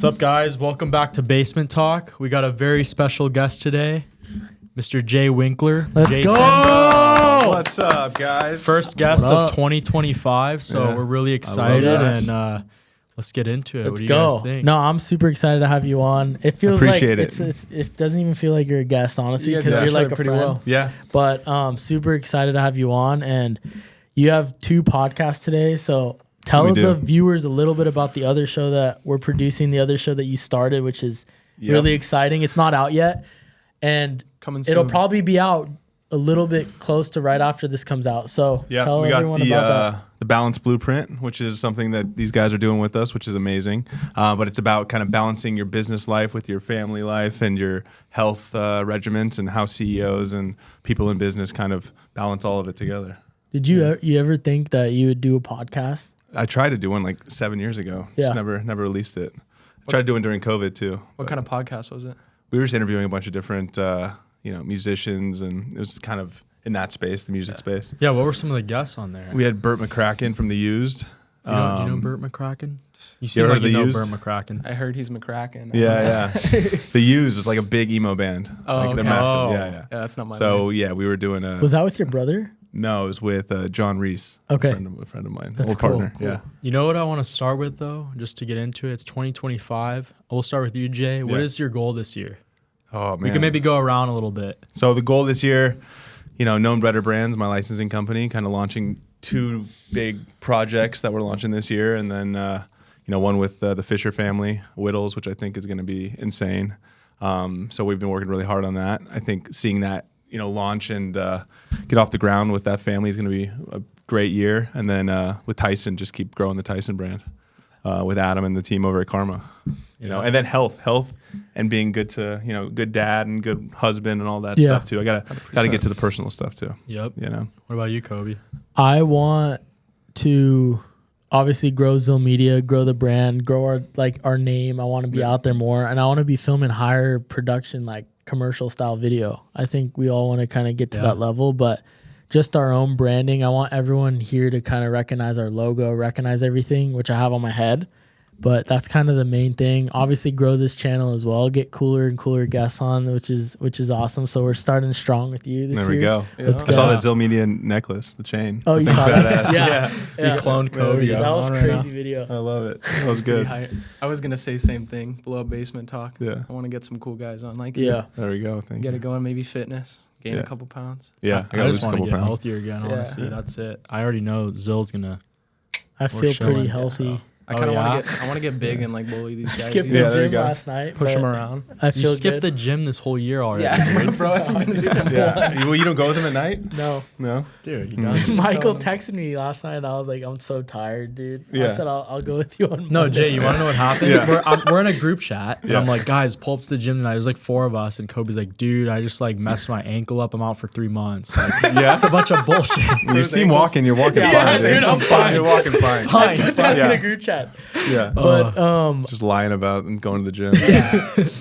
What's up, guys? Welcome back to Basement Talk. We got a very special guest today, Mr. Jay Winkler. Let's Jason. go! What's up, guys? First guest of 2025, so Yeah. we're really excited, that. and let's get into it. Let's what do you go. guys think? No, I'm super excited to have you on. It feels Appreciate like it. it doesn't even feel like you're a guest, honestly, You guys because know you're each like other a pretty friend. well. Yeah. But super excited to have you on, and you have 2 podcasts today. So tell We the do. viewers a little bit about the other show that we're producing, the other show that you started, which is really exciting. It's not out yet, and Coming it'll soon. probably be out a little bit close to right after this comes out. So Yeah, tell we got everyone about the balance blueprint, which is something that these guys are doing with us, which is amazing. But it's about kind of balancing your business life with your family life and your health regimens, and how CEOs and people in business kind of balance all of it together. that. Did you ever think that you would do a podcast? I tried to do one like 7 years ago. Yeah. Just never released it. I tried doing during COVID too. What kind of podcast was it? We were just interviewing a bunch of different musicians, and it was kind of in that space, the music space. Yeah, what were some of the guests on there? We had Burt McCracken from The Used. Do you know Burt McCracken? You seem ever like heard you The know Used? Burt McCracken. I heard he's McCracken. Yeah. The Used was like a big emo band. Oh, Like they're okay. massive. Oh. Yeah. Yeah, that's not my So yeah, we were doing a. Was that with your brother? No, it was with John Reese. Okay. A friend of mine. That's old cool, partner. cool. Yeah. You know what I want to start with, though, just to get into it? It's 2025. We'll start with you, Jay. What Yeah. is your goal this year? Oh man. We can maybe go around a little bit. So the goal this year, Known Better Brands, my licensing company, kind of launching 2 big projects that we're launching this year, and then one with the Fisher family, Whittles, which I think is going to be insane. So we've been working really hard on that. I think seeing that launch and get off the ground with that family is going to be a great year, and then with Tyson, just keep growing the Tyson brand with Adam and the team over at Karma. And then health, and being good to good dad and good husband and all that stuff too. I gotta get to the personal stuff too. Yep. What about you, Kobe? I want to obviously grow Zill Media, grow the brand, grow our name. I want to be out there more, and I want to be filming higher production, like commercial style video. I think we all want to kind of get to that level, but just our own branding. I want everyone here to kind of recognize our logo, recognize everything, which I have on my head. But that's kind of the main thing. Obviously, grow this channel as well. Get cooler and cooler guests on, which is awesome. So we're starting strong with you this year. There we go. Let's I saw go. the Zill Media necklace, the chain. Oh, you saw that? Badass. Yeah. You cloned Kobe. go. That was on crazy right now. video. I love it. That was Pretty good. high. I was gonna say same thing. Blow up basement talk. Yeah. I want to get some cool guys on. Like Yeah. There we go. Thank get you. it going. Maybe fitness. Gain Yeah. a couple pounds. Yeah, I gotta just lose a want to couple get pounds. healthier again, Yeah. honestly. That's it. I already know Zill's going to... I feel chilling. pretty healthy. I kind of yeah? want to get big and like bully these guys. Skipped you know? the there you gym go. last night. Push but them around. I You feel skipped good. the gym this whole year already. Yeah, bro. I haven't been to the gym. Yeah. You don't go with them at night? No. No. Dude, you done? Michael texted me last night, and I was like, I'm so tired, dude. I Yeah. said, I'll go with you on No, Monday. Jay, you want to know what happened? Yeah. We're in a group chat, and Yeah. I'm like, guys, pull up to the gym tonight. There's like 4 of us, and Kobe's like, dude, I just like messed my ankle up. I'm out for 3 months. Like, Yeah. that's a bunch of bullshit. You seem walking. You're walking Yeah, fine. dude, I'm fine. You're walking fine. I put that in Yeah. a group chat. Yeah. But Just lying about and going to the gym.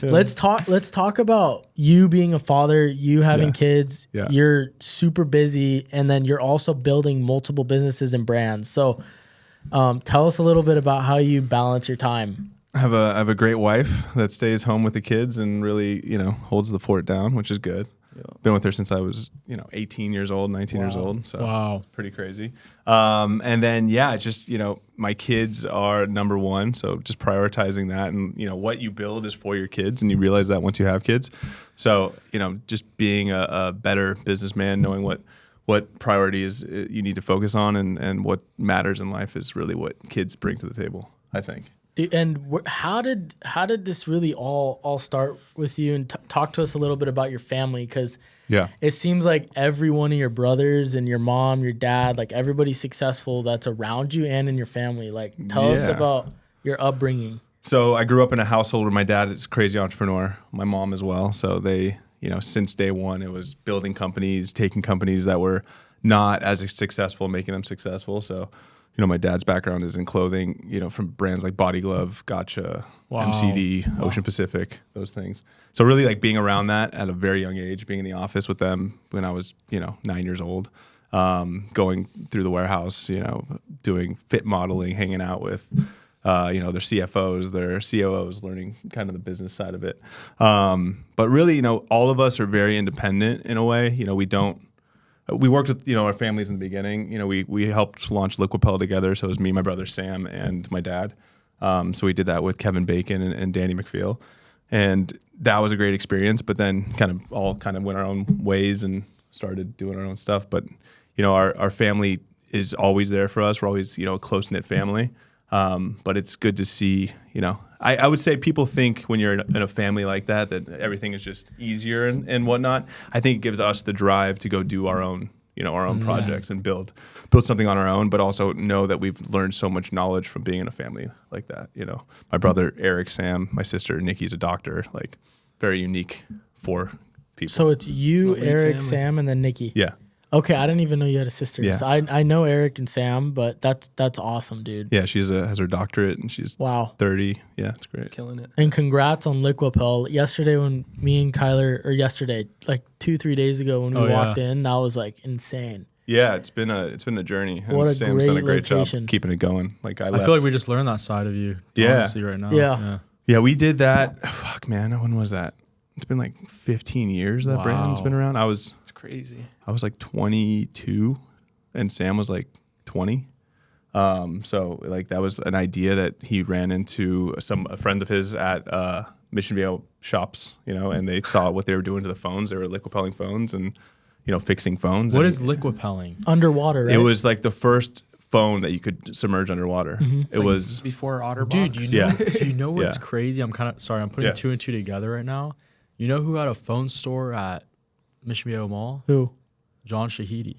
let's talk about you being a father, you having Yeah. kids. Yeah. You're super busy, and then you're also building multiple businesses and brands. So tell us a little bit about how you balance your time. I have a great wife that stays home with the kids and really, holds the fort down, which is good. Been with her since I was, 18 years old, 19 years old. So Wow. it's pretty crazy. And then, just, my kids are number one. So just prioritizing that, and, what you build is for your kids, and you realize that once you have kids. So, just being a better businessman, knowing what priorities you need to focus on, and what matters in life is really what kids bring to the table, I think. And how did this really all start with you? And talk to us a little bit about your family, because Yeah. it seems like every one of your brothers and your mom, your dad, like everybody successful that's around you and in your family. Like, tell us Yeah. about your upbringing. So I grew up in a household where my dad is a crazy entrepreneur, my mom as well. So they, since day one, it was building companies, taking companies that were not as successful, making them successful. So, my dad's background is in clothing, from brands like Body Glove, Gotcha, Wow. MCD, Ocean Pacific, those things. So really like being around that at a very young age, being in the office with them when I was, 9 years old, going through the warehouse, doing fit modeling, hanging out with their CFOs, their COOs, learning kind of the business side of it. But really, all of us are very independent in a way. We worked with, our families in the beginning. We helped launch Liquipel together. So it was me, my brother Sam, and my dad. So we did that with Kevin Bacon and Danny McPhail. And that was a great experience, but then kind of went our own ways and started doing our own stuff. But, our family is always there for us. We're always, a close-knit family. But it's good to see, I would say people think when you're in a family like that everything is just easier and whatnot. I think it gives us the drive to go do our own, our own projects and build something on our own, but also know that we've learned so much knowledge from being in a family like that. My brother, Eric, Sam, my sister, Nikki's a doctor, like very unique for people. So it's you, It's a big Eric, family. Sam, and then Nikki. Yeah. Okay, I didn't even know you had a sister. Yeah. So I know Eric and Sam, but that's awesome, dude. Yeah. She has her doctorate and she's Wow. 30. Yeah. It's great. Killing it. And congrats on Liquipel. Yesterday when me and Kyler, or yesterday, like 2-3 days ago when we walked in, that was like insane. Yeah. It's been a journey. And What a Sam's done a great great location. job keeping it going. Like I feel like we just learned that side of you. Yeah. Honestly, right now. Yeah. Yeah, we did that. Fuck, man. When was that? It's been like 15 years that brand's been around. I was It's crazy. like 22 and Sam was like 20. So like that was an idea that he ran into a friend of his at Mission Viejo shops, and they saw what they were doing to the phones. They were liquipelling phones and, fixing phones. What and is liquipelling? Underwater, right? it was like the first phone that you could submerge underwater. It was Before OtterBox. Dude, Yeah. you know what's Yeah. crazy? I'm putting Yeah. 2 and 2 together right now. You know who had a phone store at Mission Viejo Mall? Who? John Shahidi.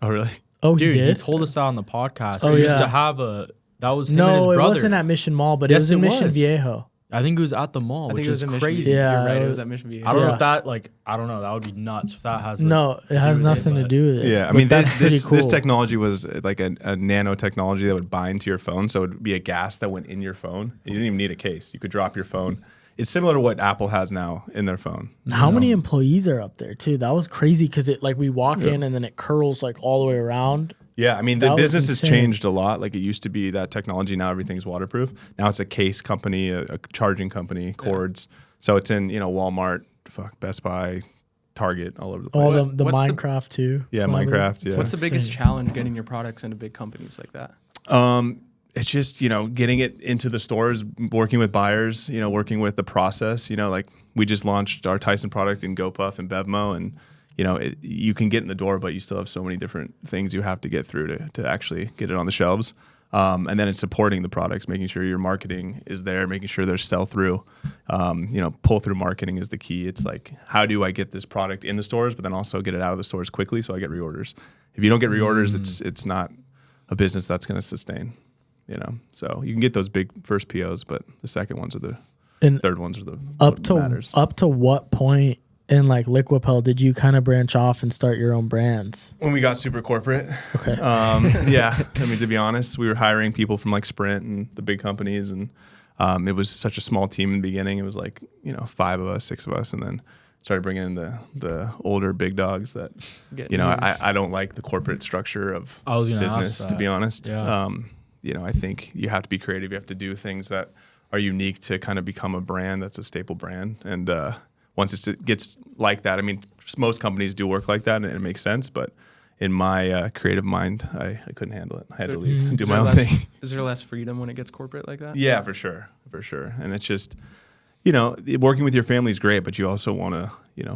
Oh really? Oh, Dude, he he did? told us that on the podcast. Oh, He used yeah. to have that was him and his No, it brother. wasn't at Mission Mall, but it Yes, was in it Mission was. Viejo. I think it was at the mall, I think which it was is at Mission crazy. Viejo. Yeah, You're right. it It was- was at Mission Viejo. I don't know Yeah. if that I don't know. That would be nuts if that has. No, it has do with nothing to but- do with it. Yeah, I But mean, that's pretty this cool. technology was like a nanotechnology that would bind to your phone. So it would be a gas that went in your phone. You didn't even need a case. You could drop your phone. It's similar to what Apple has now in their phone. How many employees are up there too? That was crazy because we walk in and then it curls like all the way around. Yeah, I mean, That the was business has insane. changed a lot. Like it used to be that technology. Now everything's waterproof. Now it's a case company, a charging company, cords. So it's in, Walmart, Best Buy, Target, all over the place. All the What's the- Minecraft too. Yeah, Collaborative. Minecraft. Yeah. What's the biggest Insane. challenge getting your products into big companies like that? It's just, getting it into the stores, working with buyers, working with the process, like we just launched our Tyson product in GoPuff and Bevmo and, you can get in the door, but you still have so many different things you have to get through to actually get it on the shelves. And then it's supporting the products, making sure your marketing is there, making sure there's sell-through. Pull-through marketing is the key. It's like, how do I get this product in the stores, but then also get it out of the stores quickly so I get reorders? If you don't get reorders, it's not a business that's going to sustain. So you can get those big first POs, but the second ones are third ones are what matters. Up to what point in like Liquipel did you kind of branch off and start your own brands? When we got super corporate, Okay. yeah. I mean, to be honest, we were hiring people from like Sprint and the big companies, and it was such a small team in the beginning. It was like 5 of us, 6 of us, and then started bringing in the older big dogs that I don't like the corporate structure of I was gonna ask business, to that. be honest. Yeah. I think you have to be creative. You have to do things that are unique to kind of become a brand that's a staple brand. And once it gets like that, I mean, most companies do work like that, and it makes sense. But in my creative mind, I couldn't handle it. I had to leave and do my own thing. Is there less freedom when it gets corporate like that? Yeah, for sure. And it's just, working with your family is great, but you also want to,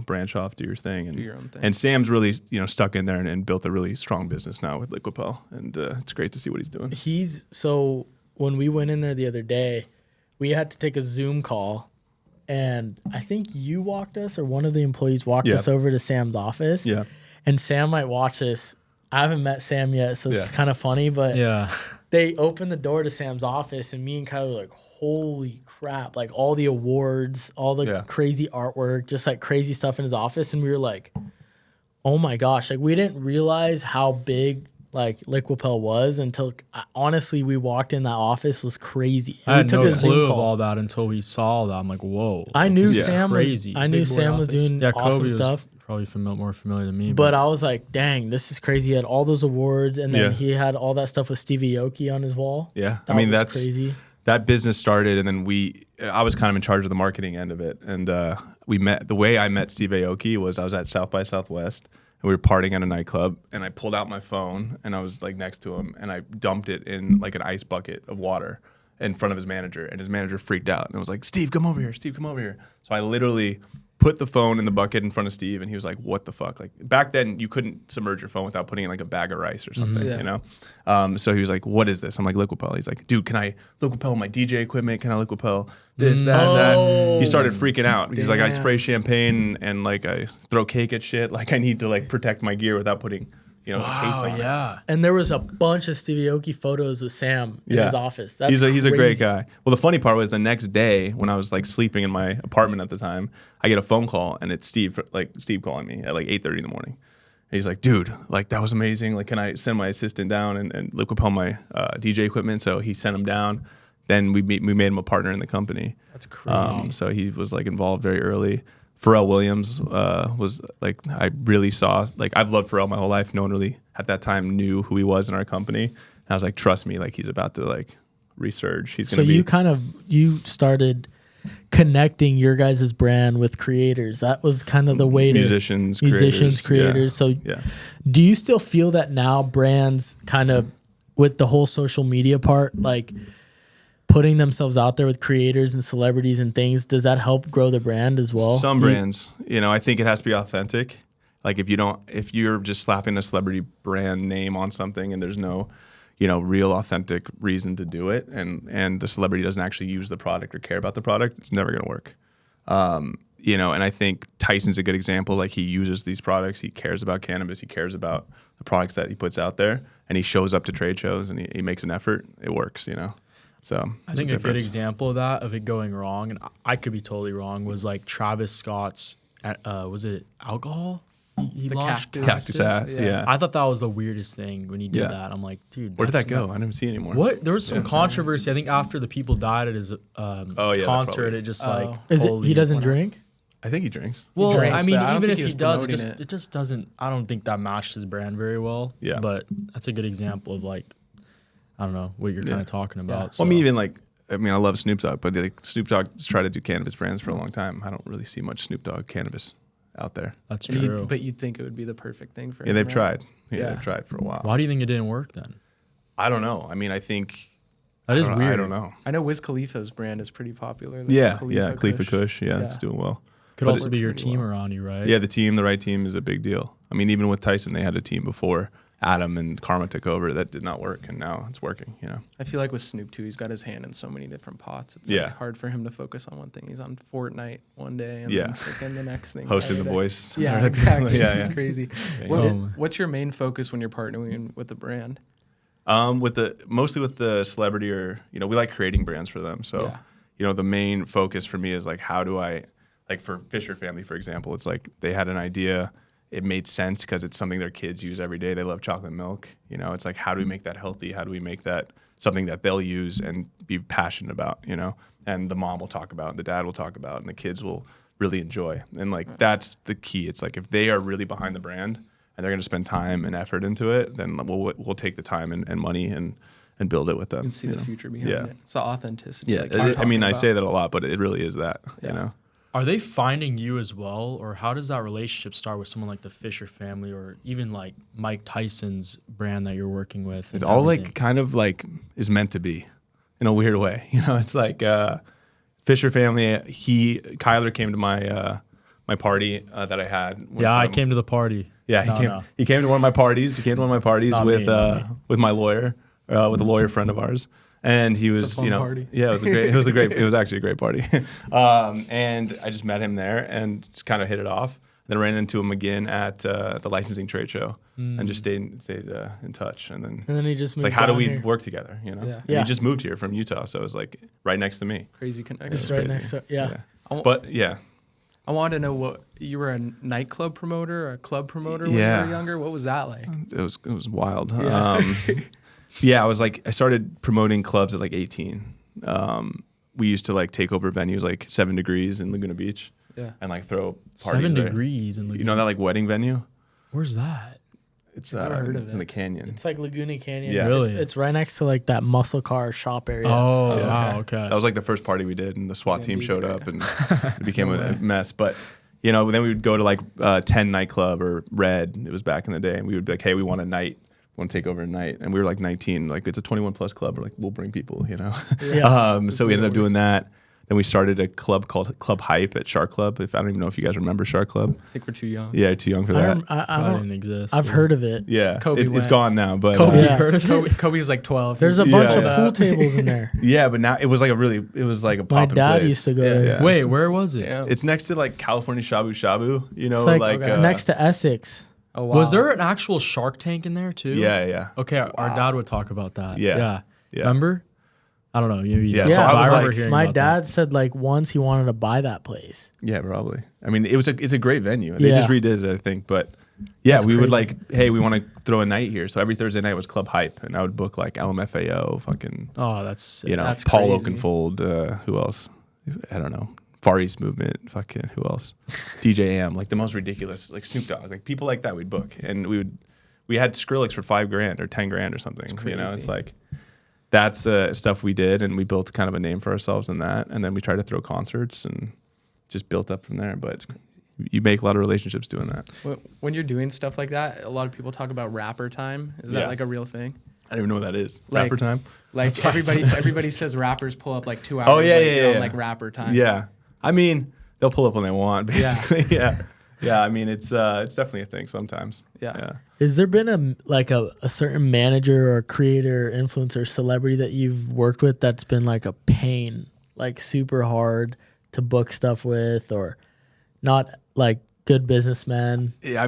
branch off, do your thing. And, Do your own thing. And Sam's really, stuck in there and built a really strong business now with Liquipel. And it's great to see what he's doing. So when we went in there the other day, we had to take a Zoom call, and I think you walked us or one of the employees walked Yeah. us over to Sam's office. Yeah. And Sam might watch this. I haven't met Sam yet, so it's Yeah. kind of funny, but Yeah. they opened the door to Sam's office, and me and Kyle were like, holy crap, like all the awards, all the Yeah. crazy artwork, just like crazy stuff in his office. And we were like, oh my gosh, like we didn't realize how big like Liquipel was until honestly we walked in that office. Was crazy. I had we took no a Zoom clue of call. all that until we saw that. I'm like, whoa. I knew this is Sam crazy. was. I knew Big boy Sam was office. doing Yeah, awesome Kobe stuff. was probably more familiar than me. But I was like, dang, this is crazy. He had all those awards, and then Yeah. he had all that stuff with Stevie Aoki on his wall. Yeah. That I mean, was that's crazy. that business started, and then I was kind of in charge of the marketing end of it. And we met. The way I met Steve Aoki was I was at South by Southwest, and we were partying at a nightclub, and I pulled out my phone, and I was like next to him, and I dumped it in like an ice bucket of water in front of his manager, and his manager freaked out and was like, Steve, come over here. Steve, come over here. So I literally put the phone in the bucket in front of Steve, and he was like, what the fuck? Like, back then, you couldn't submerge your phone without putting in like a bag of rice or something, you know? So he was like, what is this? I'm like, Liquipel. He's like, dude, can I Liquipel my DJ equipment? Can I Liquipel this, that? He started freaking out. He's like, I spray champagne and like I throw cake at shit. Like, I need to like protect my gear without putting, you know, a case on it. And there was a bunch of Steve Aoki photos with Sam in his office. That's he's a great crazy. guy. Well, the funny part was the next day when I was like sleeping in my apartment at the time, I get a phone call and it's Steve calling me at like 8:30 in the morning. And he's like, dude, like that was amazing. Like, can I send my assistant down and Liquipel my DJ equipment? So he sent him down. Then we made him a partner in the company. That's crazy. So he was like involved very early. Pharrell Williams was like, I really saw, like, I've loved Pharrell my whole life. No one really at that time knew who he was in our company. And I was like, trust me, like he's about to like resurge. He's going to be. So you started connecting your guys' brand with creators. That was kind of the way musicians, creators. Yeah. So do you still feel that now brands kind of with the whole social media part, like putting themselves out there with creators and celebrities and things, does that help grow the brand as well? Some brands, you know, I think it has to be authentic. Like if you're just slapping a celebrity brand name on something and there's no, you know, real authentic reason to do it, and the celebrity doesn't actually use the product or care about the product, it's never going to work. You know, and I think Tyson's a good example. Like he uses these products, he cares about cannabis, he cares about the products that he puts out there, and he shows up to trade shows and he makes an effort. It works, you know. So I think a good example of that, of it going wrong, and I could be totally wrong, was like Travis Scott's, was it alcohol? He launched Cactus hat. Yeah. I thought that was the weirdest thing when he did that. I'm like, dude, where did that go? I didn't see it anymore. What? There was some controversy. I think after the people died at his concert, it just like he doesn't drink? I think he drinks. Well, drinks, I mean, but I don't even think if he he was does, promoting it just doesn't. I don't think that matched his brand very well. Yeah. But that's a good example of like, I don't know what you're kind of talking about. Yeah. So. Well, I mean, even like, I love Snoop Dogg, but like, Snoop Dogg's tried to do cannabis brands for a long time. I don't really see much Snoop Dogg cannabis out there. That's true. But you'd think it would be the perfect thing for him. Yeah, they've right? tried. Yeah, they've tried for a while. Why do you think it didn't work then? I don't know. I mean, I think that is weird. I don't know. I know Wiz Khalifa's brand is pretty popular. Like Khalifa Kush. Yeah, it's doing well. Could also be your team around you, right? Yeah, the right team is a big deal. I mean, even with Tyson, they had a team before Adam and Karma took over that did not work, and now it's working, you know. I feel like with Snoop too, he's got his hand in so many different pots. It's like hard for him to focus on one thing. He's on Fortnite one day and then freaking the next thing. Hosting The Voice. Yeah, exactly. It's crazy. What's your main focus when you're partnering with the brand? Mostly with the celebrity, or you know, we like creating brands for them. So you know, the main focus for me is like, how do I, like for Fisher Family, for example, it's like they had an idea. It made sense because it's something their kids use every day. They love chocolate milk. You know, it's like, how do we make that healthy? How do we make that something that they'll use and be passionate about, you know? And the mom will talk about, and the dad will talk about, and the kids will really enjoy. And like, that's the key. It's like, if they are really behind the brand and they're going to spend time and effort into it, then we'll take the time and money and build it with them. You can see the future behind it. It's the authenticity. Yeah. Like I say that a lot, but it really is that, you know? Are they finding you as well, or how does that relationship start with someone like the Fisher family, or even like Mike Tyson's brand that you're working with? It's all like kind of like is meant to be, in a weird way. You know, it's like Fisher family. Kyler came to my my party that I had. I came to the party. Yeah, he came to one of my parties. He came to one of my parties with my lawyer, with a lawyer friend of ours. And he was, party. Yeah, it was actually a great party. And I just met him there and just kind of hit it off. Then ran into him again at the licensing trade show and just stayed in touch. And then he just moved. It's like, how do we here. work together? You know, Yeah. And he just moved here from Utah, so it was like right next to me. Crazy connection. It's right next to But yeah. I wanted to know, what you were, a nightclub promoter or a club promoter when you were younger? What was that like? It was wild. Yeah. I started promoting clubs at like 18. We used to like take over venues like 7 Degrees in Laguna Beach. Yeah. And like throw parties 7 there. Degrees in Laguna. You know that like wedding venue? Where's that? It's heard of it's in the canyon. It's like Laguna Canyon. Yeah. Really? It's right next to like that muscle car shop area. Oh, Yeah. wow. Okay. That was like the first party we did, and the SWAT team showed up, and it became No a way. mess. But then we would go to like 10 nightclub or Red. It was back in the day, and we would be like, hey, we want a night. We want to take over a night, and we were like 19. Like it's a 21 plus club. We're like, we'll bring people. Yeah. So we ended up doing that. Then we started a club called Club Hype at Shark Club. I don't even know if you guys remember Shark Club. I think we're too young. Yeah, too young for that. I That don't. didn't exist. I've heard of it. Yeah, Kobe it's went. gone now. But Kobe, Yeah. heard of it? Kobe was like 12. There's a Yeah, bunch yeah. of pool tables in there. yeah, but now it was like a My poppin' dad place. used to go Yeah. there. Yeah. Wait, where was it? Yeah. It's next to like California Shabu Shabu. It's like, next to Essex. Oh, wow. Was there an actual Shark Tank in there too? Yeah. Okay, our dad would talk about that. Yeah. Yeah. Remember? I don't know. Yeah, so I was remember like- hearing My about that. dad said like once he wanted to buy that place. Yeah, probably. I mean, it's a great venue. They just Yeah. redid it, I think. But yeah, That's we would crazy. like, hey, we want to throw a night here. So every Thursday night was Club Hype, and I would book like LMFAO, fucking, Oh, that's sick. That's Paul crazy. Oakenfold. Who else? I don't know. Far East Movement. Fucking who else? DJ Am. Like the most ridiculous. Like Snoop Dogg. Like people like that we'd book, and we had Skrillex for $5,000 or $10,000 or something. It's crazy. like. That's the stuff we did, and we built kind of a name for ourselves in that. And then we tried to throw concerts and just built up from there. But you make a lot of relationships doing that. When you're doing stuff like that, a lot of people talk about rapper time. Is that Yeah. like a real thing? I don't even know what that is. Like- Rapper time? Like everybody says rappers pull up like 2 hours. Oh, yeah, late yeah, on, yeah. like rapper time. Yeah. I mean, they'll pull up when they want, basically. Yeah. Yeah. I mean, it's definitely a thing sometimes. Yeah. Has there been a certain manager or creator, influencer, celebrity that you've worked with that's been like a pain, like super hard to book stuff with, or not like good businessman? Yeah,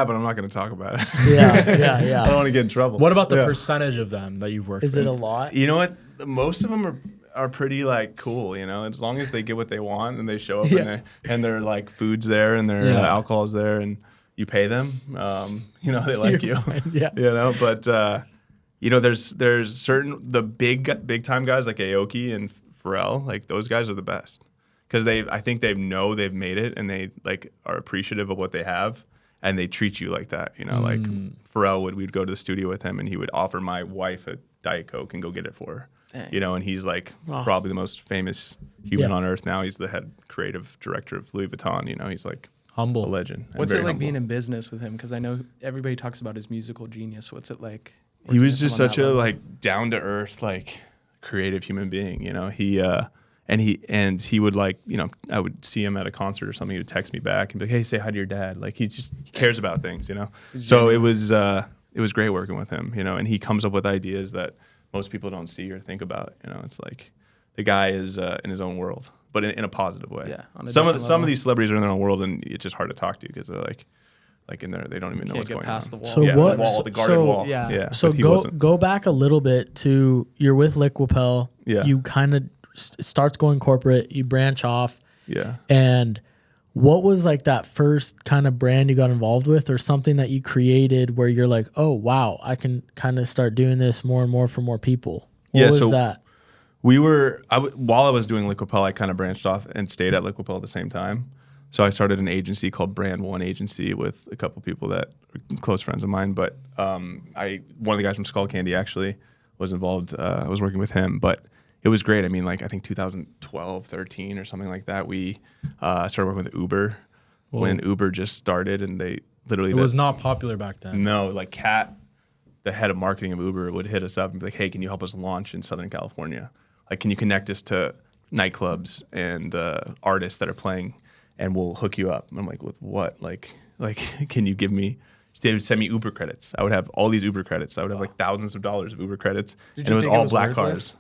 but I'm not going to talk about it. Yeah, I don't want to get in trouble. What about the Yeah. percentage of them that you've worked Is with? it a lot? You know what? Most of them are pretty like cool, as long as they get what they want and they show up Yeah. and their like food's there and their Yeah. alcohol's there and you pay them, they like you, Yeah. but there's certain, the big time guys like Aoki and Pharrell, like those guys are the best because I think they know they've made it and they like are appreciative of what they have and they treat you like that, like Pharrell we'd go to the studio with him and he would offer my wife a Diet Coke and go get it for her. Dang. And he's like Wow. probably the most famous human Yeah. on earth now. He's the head creative director of Louis Vuitton. He's like a Humble. legend. and What's very it like humble. being in business with him? Because I know everybody talks about his musical genius. What's it like? He working was with him just on such that a level? like down to earth, like creative human being. He would like, I would see him at a concert or something. He would text me back and be like, "Hey, say hi to your dad." Like he cares about things, So it was great working with him, and he comes up with ideas that most people don't see or think about. It's like the guy is in his own world, but in a positive way. Yeah, on a Some different of level. these celebrities are in their own world, and it's just hard to talk to because they're like in there, they don't even know Can't what's get going past on. the wall. So Yeah, what- the wall, the guarded so- wall. Yeah. Yeah. So but he wasn't. go back a little bit to you're with Liquipel. Yeah. You kind of starts going corporate. You branch off, Yeah. and what was like that first kind of brand you got involved with, or something that you created where you're like, oh wow, I can kind of start doing this more and more for more people. What Yeah, was so- that? While I was doing Liquipel, I kind of branched off and stayed at Liquipel at the same time. So I started an agency called Brand One Agency with a couple people that are close friends of mine. But one of the guys from Skull Candy actually was involved. I was working with him, but it was great. I mean, like I think 2012, 13 or something like that. We started working with Uber when Uber just started, and they literally It was not popular back then. No, like Kat, the head of marketing of Uber, would hit us up and be like, "Hey, can you help us launch in Southern California? Like, can you connect us to nightclubs and artists that are playing, and we'll hook you up?" And I'm like, "With what? Like, can you give me?" They would send me Uber credits. I would have all these Uber credits. I would have like thousands of dollars of Uber credits, Did and you it was think it all was black worthless cars.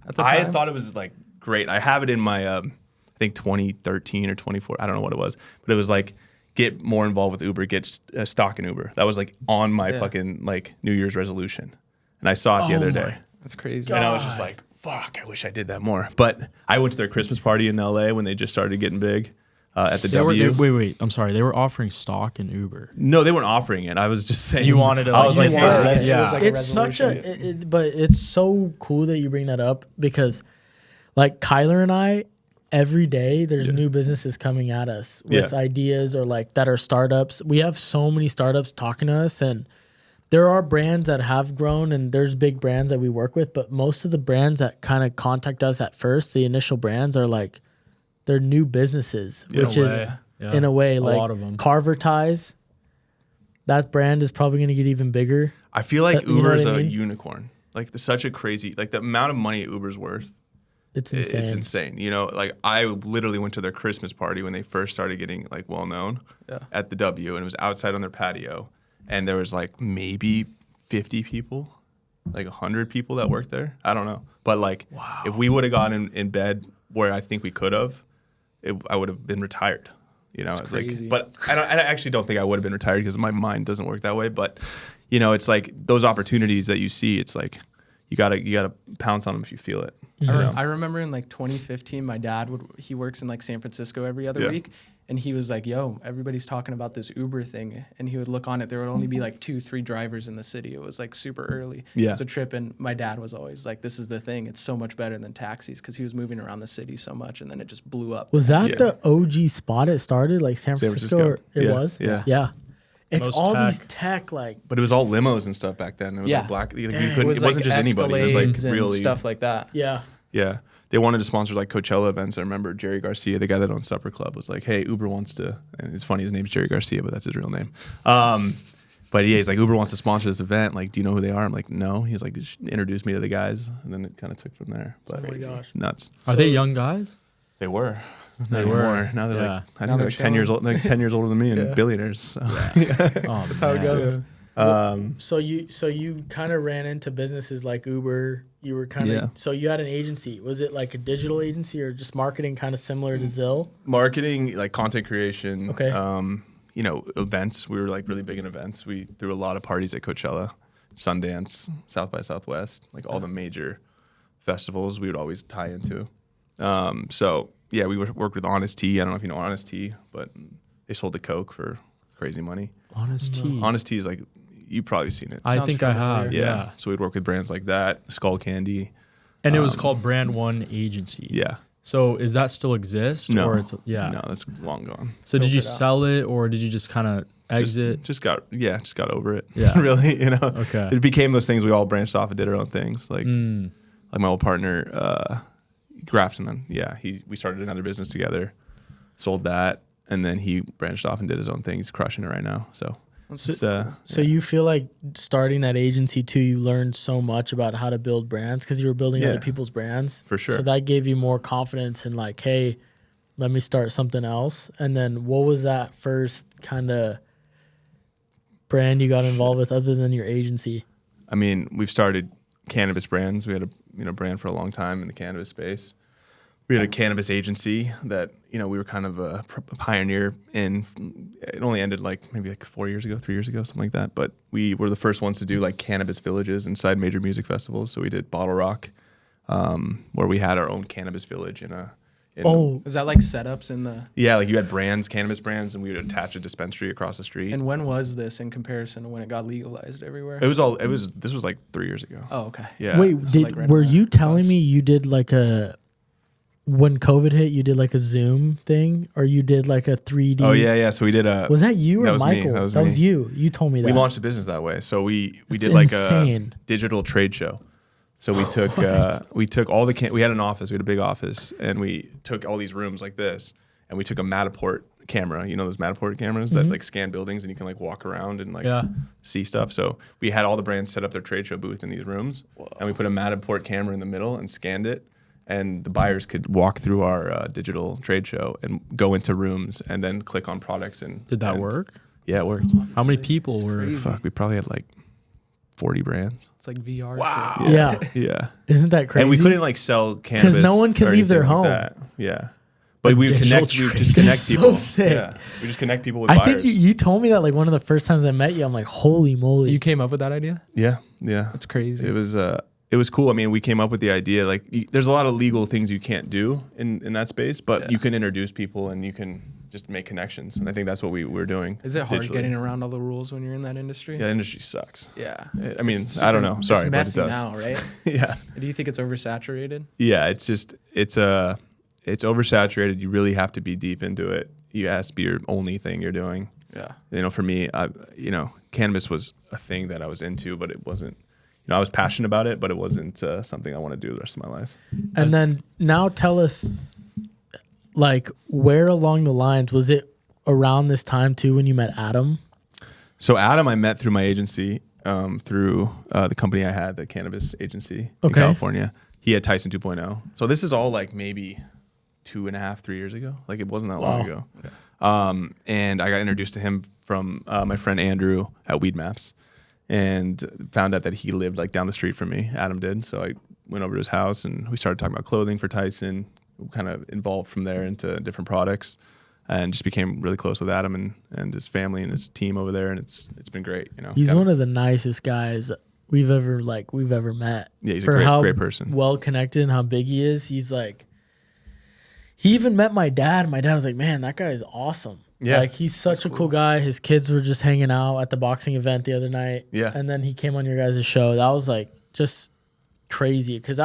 at the I time? thought it was like great. I have it in my I think 2013 or 24. I don't know what it was, but it was like get more involved with Uber, get stock in Uber. That was like on my fucking like New Year's resolution, and I saw it the other day, That's crazy. and I was just like, "Fuck, I wish I did that more." But I went to their Christmas party in LA when they just started getting big at the Wait. I'm sorry. They were offering stock in Uber. No, they weren't offering it. I was just saying You wanted to, I was like, like, you "Hey, wanted let's- it. Yeah. It was like a It's such a, resolution. but it's so cool that you bring that up because, like Kyler and I, every day there's new businesses coming at us with Yeah. ideas or like that are startups. We have so many startups talking to us, and there are brands that have grown and there's big brands that we work with, but most of the brands that kind of contact us at first, the initial brands are like, they're new businesses, which is in a way like lot of them. Carver Ties. That brand is probably going to get even bigger. I feel like Uber is I a mean? unicorn. Like such a crazy, like the amount of money Uber's worth. It's insane. It's insane. You know, like I literally went to their Christmas party when they first started getting like well known at the W, and it was outside on their patio, and there was like maybe 50 people, like 100 people that worked there. I don't know, but like if we would have gotten in bed where I think we could have, I would have been retired. You know, It's crazy. But I actually don't think I would have been retired because my mind doesn't work that way. But you know, it's like those opportunities that you see. It's like you gotta pounce on them if you feel it. I remember in like 2015, my dad he works in like San Francisco every other week, and he was like, "Yo, everybody's talking about this Uber thing," and he would look on it. There would only be like 2-3 drivers in the city. It was like super early. Yeah. It was a trip, and my dad was always like, "This is the thing. It's so much better than taxis," because he was moving around the city so much, and then it just blew up. Was that the OG spot it started, like San Francisco? Or it was? Yeah. It's Most all tech. these tech, like, But it was all limos and stuff back then. It was like black. You couldn't, it was it wasn't like just anybody. It was like Escalades and really stuff like that. yeah. Yeah. They wanted to sponsor like Coachella events. I remember Jerry Garcia, the guy that owns Supper Club, was like, "Hey, Uber wants to," and it's funny, his name's Jerry Garcia, but that's his real name. But yeah, he's like, "Uber wants to sponsor this event. Like, do you know who they are?" I'm like, "No." He was like, "Just introduce me to the guys," and then it kind of took from there. But gosh. nuts. Are they young guys? They were. They Not were. anymore. Now they're Yeah. like, I think they're like 10 years old, like 10 years older than me and billionaires. So. Oh, that's how it goes. So you kind of ran into businesses like Uber. You were kind of so you had an agency. Was it like a digital agency or just marketing, kind of similar to Zill? Marketing, like content creation. Okay. You know, events. We were like really big in events. We threw a lot of parties at Coachella, Sundance, South by Southwest, like all the major festivals we would always tie into. So yeah, we worked with Honest Tea. I don't know if you know Honest Tea, but they sold to Coke for crazy money. Honest Tea. Honest Tea is like, you've probably seen it. I Sounds think I familiar. have. Yeah. Yeah. So we'd work with brands like that, Skull Candy. And it was called Brand One Agency. Yeah. So is that still exist? No. Or it's No, that's long gone. So did you Filtered out. sell it or did you just kind of exit? Just got over it. Yeah. Really, you know. Okay. It became those things we all branched off and did our own things. Like my old partner, Grafton, we started another business together, sold that, and then he branched off and did his own thing. He's crushing it right now. So So you feel like starting that agency too, you learned so much about how to build brands because you were building other people's brands. For sure. So that gave you more confidence in like, hey, let me start something else. And then what was that first kind of brand you got involved with other than your agency? I mean, we've started cannabis brands. We had a brand for a long time in the cannabis space. We had a cannabis agency that, we were kind of a pioneer in. It only ended maybe 3 years ago, something like that. But we were the first ones to do like cannabis villages inside major music festivals. So we did Bottle Rock, where we had our own cannabis village in Is that like setups in the? Yeah, like you had brands, cannabis brands, and we would attach a dispensary across the street. And when was this in comparison to when it got legalized everywhere? This was like 3 years ago. Oh, okay. Yeah. Wait, So, like, right were on you that telling cusp. me you did like when COVID hit, you did like a Zoom thing or you did like a 3D? Oh yeah. So we did a. Was that you or That was me. Michael? That was That me. was you. You told me that. We launched the business that way. So we That's did like insane. a digital trade show. So we took all the we had an office. We had a big office, and we took all these rooms like this, and we took a Matterport camera. You know those Matterport cameras that like scan buildings, and you can like walk around and see stuff. So we had all the brands set up their trade show booth in these rooms, and we put a Matterport camera in the middle and scanned it. And the buyers could walk through our digital trade show and go into rooms and then click on products. And Did that work? Yeah, it worked. How many people were? Fuck, we probably had like 40 brands. It's like VR. Wow. Shit. Yeah. Yeah. Isn't that crazy? And we couldn't like sell cannabis no one can or leave their anything home. like that. Yeah. But we would digital just trade. connect That's so people. sick. Yeah. We just connect people with I buyers. think you told me that like one of the first times I met you. I'm like, holy moly. You came up with that idea? Yeah. Yeah. That's crazy. It was cool. I mean, we came up with the idea. Like, there's a lot of legal things you can't do in that space, but you can introduce people and you can just make connections. And I think that's what we were doing. Is it hard digitally. getting around all the rules when you're in that industry? Yeah, the industry sucks. Yeah. I mean, It's I don't know. Sorry, it's but messy it does. now, right? Yeah. Do you think it's oversaturated? Yeah, it's oversaturated. You really have to be deep into it. It has to be your only thing you're doing. Yeah. You know, for me, cannabis was a thing that I was into, but it wasn't. I was passionate about it, but it wasn't something I want to do the rest of my life. And then now tell us, like, where along the lines was it around this time too when you met Adam? So Adam, I met through my agency, through the company I had, the cannabis agency in California. He had Tyson 2.0. So this is all like maybe 2.5, 3 years ago. Like it wasn't that long ago. Okay. And I got introduced to him from my friend Andrew at Weed Maps, and found out that he lived like down the street from me. Adam did. So I went over to his house and we started talking about clothing for Tyson. We kind of evolved from there into different products, and just became really close with Adam and his family and his team over there. And it's been great. He's one of the nicest guys we've ever met. Yeah, he's for a how great person. Well connected and how big he is. He's like, he even met my dad. My dad was like, man, that guy is awesome. Yeah. Like he's such a cool guy. His kids were just hanging out at the boxing event the other night. Yeah. And then he came on your guys' show. That was like just crazy. Cause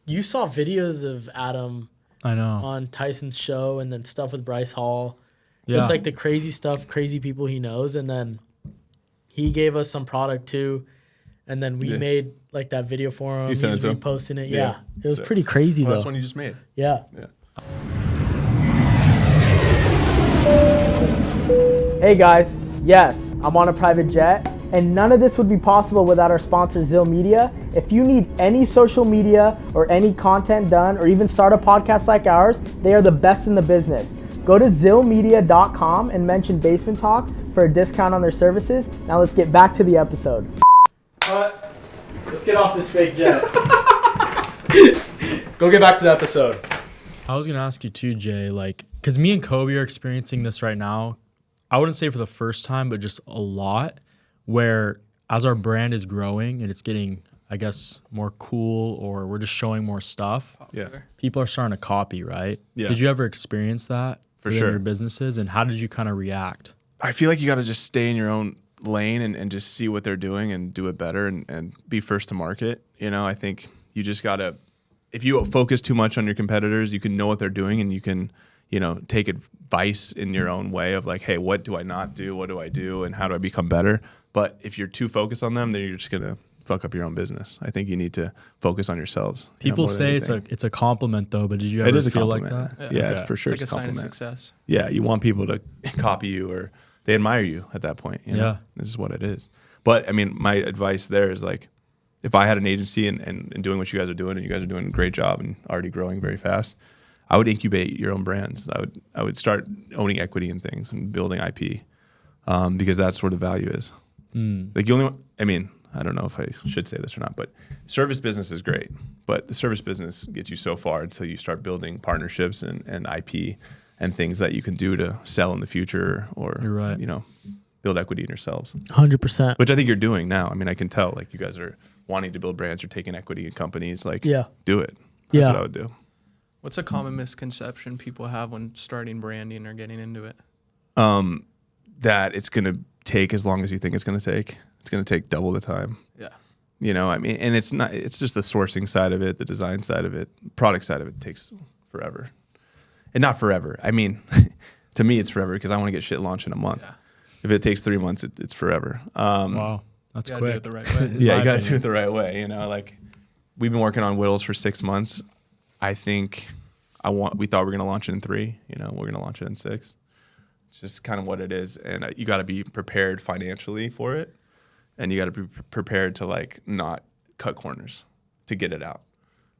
you saw videos of Adam on Tyson's show, and then stuff with Bryce Hall. Yeah. Just like the crazy stuff, crazy people he knows. And then he gave us some product too. And then we made like that video for him. He's reposting it. Yeah. It was pretty crazy though. That's one you just made. Yeah. Hey guys, yes, I'm on a private jet, and none of this would be possible without our sponsor, Zill Media. If you need any social media or any content done, or even start a podcast like ours, they are the best in the business. Go to zillmedia.com and mention Basement Talk for a discount on their services. Now let's get back to the episode. Let's get off this fake jet. Go get back to the episode. I was going to ask you too, Jay, like, because me and Kobe are experiencing this right now. I wouldn't say for the first time, but just a lot, where as our brand is growing and it's getting, I guess, more cool, or we're just showing more stuff, people are starting to copy, right? Yeah. Did you ever experience that for sure in your businesses, and how did you kind of react? I feel like you got to just stay in your own lane and just see what they're doing and do it better and be first to market. I think you just got to, if you focus too much on your competitors, you can know what they're doing, and you can take advice in your own way of like, hey, what do I not do? What do I do? And how do I become better? But if you're too focused on them, then you're just going to fuck up your own business. I think you need to focus on yourselves. People say it's a compliment though, but did you ever feel like that? Yeah, it's for sure. It's like a sign of success. Yeah, you want people to copy you, or they admire you at that point. Yeah. This is what it is. But I mean, my advice there is like, if I had an agency and doing what you guys are doing, and you guys are doing a great job and already growing very fast, I would incubate your own brands. I would start owning equity in things and building IP, because that's where the value is. Like I don't know if I should say this or not, but service business is great, but the service business gets you so far until you start building partnerships and IP and things that you can do to sell in the future, or build equity in yourselves. 100%. Which I think you're doing now. I mean, I can tell like you guys are wanting to build brands or taking equity in companies. Like, do it. That's what I would do. What's a common misconception people have when starting branding or getting into it? That it's going to take as long as you think it's going to take. It's going to take double the time. Yeah. And it's just the sourcing side of it, the design side of it, product side of it takes forever. And not forever. I mean, to me, it's forever because I want to get shit launched in a month. Yeah. If it takes 3 months, it's forever. Wow. That's quick. Do it the right way. Yeah, you got to do it the right way. Like we've been working on Whittles for 6 months. I think we thought we were going to launch it in 3. We're going to launch it in 6. It's just kind of what it is. And you got to be prepared financially for it. And you got to be prepared to like not cut corners to get it out.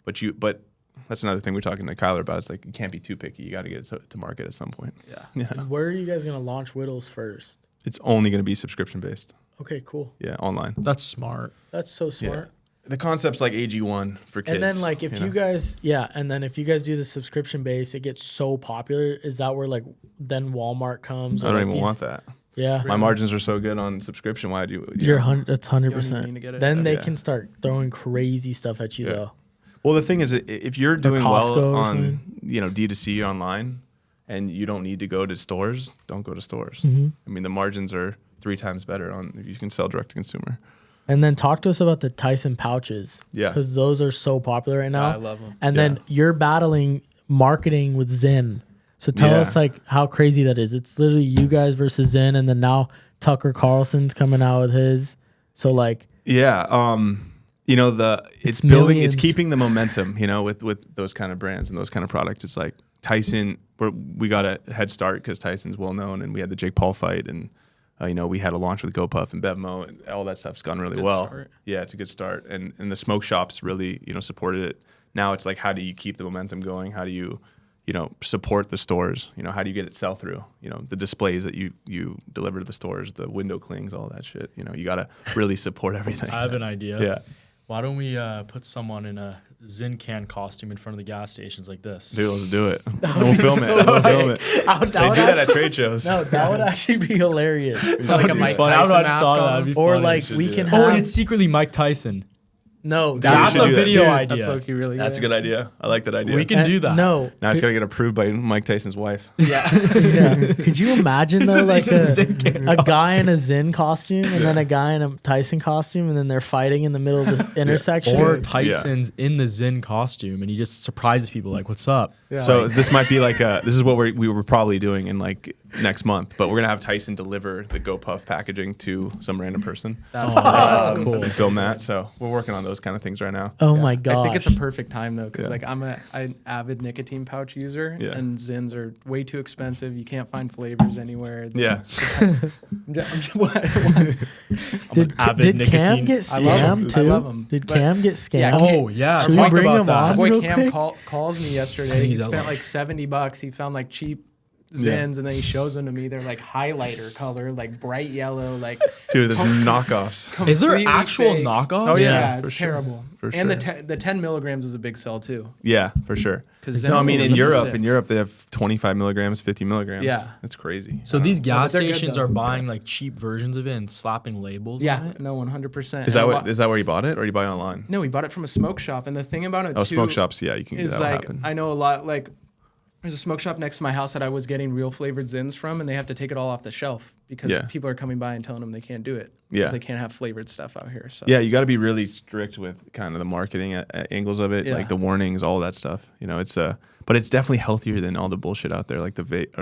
But that's another thing we're talking to Kyler about. It's like you can't be too picky. You got to get it to market at some point. Yeah. And where are you guys going to launch Whittles first? It's only going to be subscription based. Okay, cool. Yeah, online. That's smart. That's so smart. Yeah. The concept's like AG1 for kids. And then like if you guys do the subscription base, it gets so popular. Is that where like then Walmart comes? I don't even want that. Yeah. My margins are so good on subscription. Why do you? That's 100%. Then they can start throwing crazy stuff at you though. Well, the thing is, if you're doing well on D2C online, and you don't need to go to stores, don't go to stores. Mm-hmm. I mean, the margins are 3 times better if you can sell direct to consumer. And then talk to us about the Tyson pouches. Yeah. Because those are so popular right now. Yeah, I love them. And then you're battling marketing with Zen. So tell us like how crazy that is. It's literally you guys versus Zen, and then now Tucker Carlson's coming out with his. So like, yeah, you know, it's building, millions. it's keeping the momentum, you know, with those kind of brands and those kind of products. It's like Tyson, we got a head start because Tyson's well known, and we had the Jake Paul fight, and you know, we had a launch with GoPuff and Bevmo, and all that stuff's gone really well. Start. Yeah, it's a good start, and the smoke shops really, you know, supported it. Now it's like, how do you keep the momentum going? How do you know, support the stores? You know, how do you get it sell through? You know, the displays that you deliver to the stores, the window clings, all that shit. You know, you got to really support everything. I have an idea. Yeah. Why don't we put someone in a Zin can costume in front of the gas stations like this? Dude, let's do it. We'll film it. We'll film it. They do that at trade shows. No, that would actually be hilarious. Like a Mike Tyson mask on. Or like we can Oh, and have. it's secretly Mike Tyson. No, That's should a do that. video Dude, idea. That's low-key really That's a good. good idea. I like that idea. We can do that. No. Now it's got to get approved by Mike Tyson's wife. Yeah. Yeah. Could you imagine though, like He's in a Zin can a guy in a Zen costume and then a guy in a Tyson costume, and then they're fighting in the middle of the intersection? Or Tyson's in the Zin costume and he just surprises people like, "What's up?" Yeah. So this might be like this is what we were probably doing in like next month, but we're gonna have Tyson deliver the GoPuff packaging to some random person. That's cool. And film that. So we're working on those kind of things right now. Oh my god! I think it's a perfect time though, because Yeah. like I'm an avid nicotine pouch user, Yeah. and Zins are way too expensive. You can't find flavors anywhere. Yeah. Did avid Cam nicotine- get I love 'em. scammed I too? love 'em. Did But- Cam get scammed? Yeah, Oh yeah, Should we talk bring about him that. on? My boy real Cam quick? calls me yesterday. He he's spent out. like $70. He found like cheap Yeah. Zins, and then he shows them to me. They're like highlighter color, like bright yellow, like Dude, there's knockoffs. Is there completely actual fake. knockoffs? Oh, yeah. Yeah, for it's sure. terrible. For And sure. the 10 milligrams is a big sell too. Yeah, for sure. 'Cause No, I mean Zen in was Europe, six. in Europe they have 25 milligrams, 50 milligrams. Yeah. It's crazy. So these but gas they're good, stations though. are buying like cheap versions of it and slapping labels on Yeah, it? no, 100%. Is And that I what wa- is that where you bought it, or you buy it online? No, we bought it from a smoke shop, and the thing about it Oh, too smoke shops. Yeah, you can. is That'll like happen. I know a lot. Like there's a smoke shop next to my house that I was getting real flavored Zins from, and they have to take it all off the shelf because Yeah. people are coming by and telling them they can't do it Yeah. because they can't have flavored stuff out here. So Yeah, you got to be really strict with kind of the marketing angles of it, Yeah. like the warnings, all that stuff. You know, it's but it's definitely healthier than all the bullshit out there, like the vape.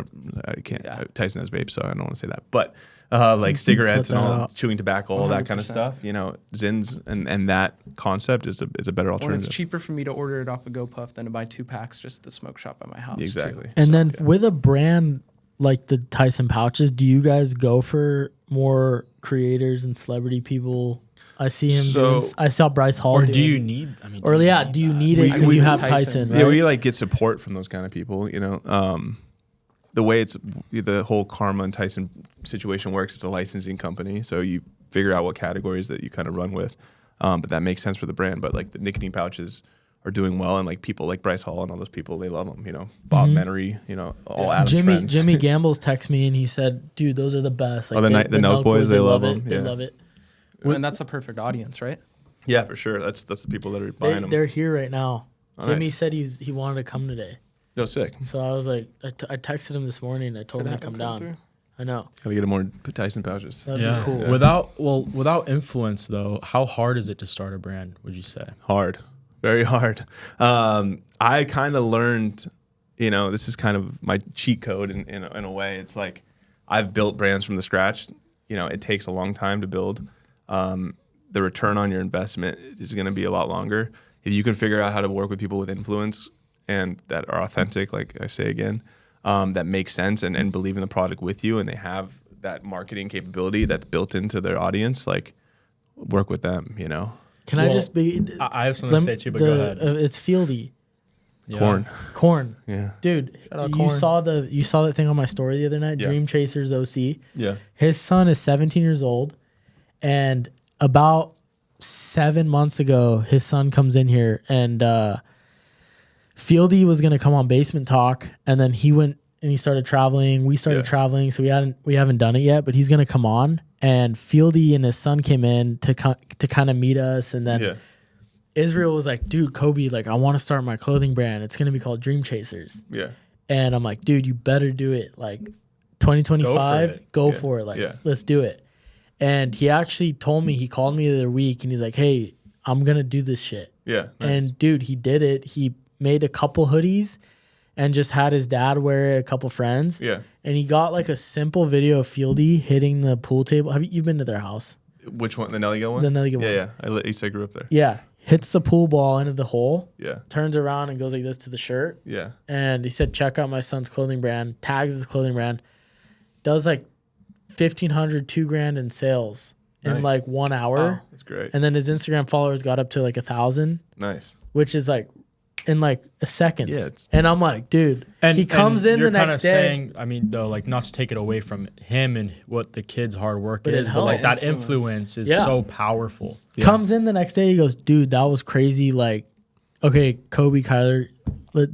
I can't. Yeah. Tyson has vape, so I don't want to say that. But like cigarettes and that all out. chewing tobacco, all that kind of 100%. stuff. You know, Zins and that concept is a better Or it's alternative. cheaper for me to order it off of GoPuff than to buy 2 packs just at the smoke shop at my house. too. Exactly. And So, then yeah. with a brand like the Tyson pouches, do you guys go for more creators and celebrity people? I see him. So- I saw Bryce Hall. Or doing, do you need? I mean, Or do you yeah, need do you that? need it We- because we- you have Tyson, Tyson? right? Yeah, Right? we like get support from those kind of people. You know, the way it's the whole Karma and Tyson situation works. It's a licensing company, so you figure out what categories that you kind of run with. But that makes sense for the brand. But like the nicotine pouches are doing well, and like people like Bryce Hall and all those people, they love them. You know, Bob Menery. You know, all Adam's friends. Jimmy Gambles texted me and he said, "Dude, those are the best." Like Oh, the Nelk boys, they love it. 'em, They yeah. love it. And that's a perfect audience, right? Yeah, for sure. That's the people that are buying them. They're here right now. Oh, Jimmy nice. said he wanted to come today, Oh, sick. so I was like, I texted him this morning. I told him to Have come them down. through. I know Gotta get more Tyson pouches. that'd Yeah. be cool. Without influence though, how hard is it to start a brand? Would you say? Hard, very hard. I kind of learned, you know, this is kind of my cheat code in a way. It's like I've built brands from the scratch. You know, it takes a long time to build. The return on your investment is going to be a lot longer. If you can figure out how to work with people with influence and that are authentic, like I say again, that make sense and believe in the product with you, and they have that marketing capability that's built into their audience, like work with them, you know. Can I Well, just be? I have something to say too, but go ahead. It's Fieldy. Yeah. Corn. Yeah. Dude, out you Corn. saw that thing on my story the other night, Yeah. Dream Chasers OC. Yeah. His son is 17 years old, and about 7 months ago, his son comes in here, and Fieldy was gonna come on Basement Talk, and then he went and he started traveling. We started Yeah. traveling, so we haven't done it yet, but he's gonna come on. And Fieldy and his son came in to kind of meet us, and then Yeah. Israel was like, "Dude, Kobe, like I want to start my clothing brand. It's gonna be called Dream Chasers." Yeah. And I'm like, dude, you better do it. Like 2025, go Yeah. for it. Like, Yeah. let's do it. And he actually told me, he called me the other week and he's like, hey, I'm going to do this shit. Yeah. Nice. And dude, he did it. He made a couple hoodies and just had his dad wear it, a couple friends. Yeah. And he got like a simple video of Fieldy hitting the pool table. Have you been to their house? Which one? The Nellygo one? The Nellygo one. Yeah. I used to grew up there. Yeah. Hits the pool ball into the hole. Yeah. Turns around and goes like this to the shirt. Yeah. And he said, check out my son's clothing brand. Tags his clothing brand. Does like $1,500, $2,000 in sales in Nice. like 1 hour. Wow, that's great. And then his Instagram followers got up to like 1,000, Nice. which is like in like a second. Yeah, and I'm like, dude, he comes in you're the next day. Saying, I mean, though, like not to take it away from him and what the kid's hard work But it is, but like helps. that influence is Yeah. so powerful. Yeah. Comes in the next day, he goes, dude, that was crazy. Like, okay, Kobe, Kyler,